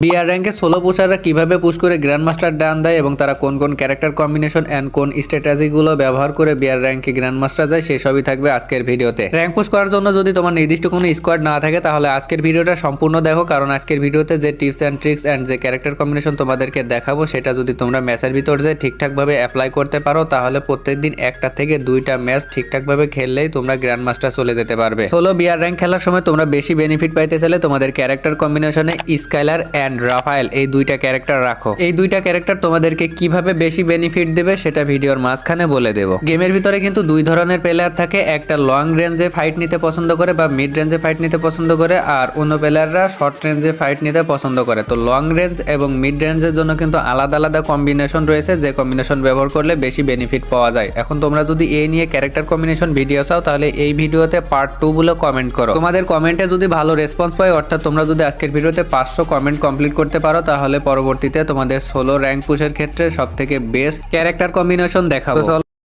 BR র্যাঙ্কে solo পুশাররা কিভাবে push করে গ্র্যান্ড মাস্টার ডান দেয় এবং তারা কোন কোন ক্যারেক্টার কম্বিনেশন এন্ড কোন স্ট্র্যাটেজিগুলো ব্যবহার করে বিআর র্যাঙ্কে গ্র্যান্ড মাস্টার যায় সেই সবই থাকবে আজকের ভিডিওতে। র্যাঙ্ক পুশ করার জন্য যদি তোমার নির্দিষ্ট কোনো স্কোয়াড না থাকে তাহলে আজকের ভিডিওটা সম্পূর্ণ দেখো, কারণ আজকের ভিডিওতে যে টিপস অ্যান্ড ট্রিক্স অ্যান্ড যে ক্যারেক্টার কম্বিনেশন তোমাদেরকে দেখাবো সেটা যদি তোমরা ম্যাচের ভিতর যে ঠিকঠাকভাবে অ্যাপ্লাই করতে পারো তাহলে প্রত্যেকদিন একটা থেকে দুইটা ম্যাচ ঠিকঠাকভাবে খেললেই তোমরা গ্র্যান্ড মাস্টার চলে যেতে পারবে। সোলো বিআর র্যাঙ্ক খেলার সময় তোমরা বেশি বেনিফিট পাইতে চাইলে তোমাদের ক্যারেক্টার কম্বিনেশনে স্কাইলার অ্যান্ড রাফায়েল এই দুইটা ক্যারেক্টার রাখো। এই দুইটা ক্যারেক্টার তোমাদেরকে কিভাবে বেশি বেনিফিট দেবে সেটা ভিডিওর মাঝখানে বলে দেব। গেমের ভিতরে কিন্তু দুই ধরনের প্লেয়ার থাকে, একটা লং রেঞ্জে ফাইট নিতে পছন্দ করে বা মিড রেঞ্জে ফাইট নিতে পছন্দ করে, আর অন্য প্লেয়াররা শর্ট রেঞ্জে ফাইট নিতে পছন্দ করে। তো লং রেঞ্জ এবং মিড রেঞ্জের জন্য কিন্তু আলাদা আলাদা কম্বিনেশন রয়েছে, যে কম্বিনেশন ব্যবহার করলে বেশি বেনিফিট পাওয়া যায়। এখন তোমরা যদি এই নিয়ে ক্যারেক্টার কম্বিনেশন ভিডিও চাও তাহলে এই ভিডিওতে পার্ট 2 বলে কমেন্ট করো। তোমাদের কমেন্টে যদি ভালো রেসপন্স পাই, অর্থাৎ তোমরা যদি আজকের ভিডিওতে 500 কমেন্ট কমপ্লিট করতে পারো তাহলে পরবর্তীতে তোমাদের সোলো র্যাঙ্ক পুশের ক্ষেত্রে সবথেকে বেস্ট ক্যারেক্টার কম্বিনেশন দেখাবো।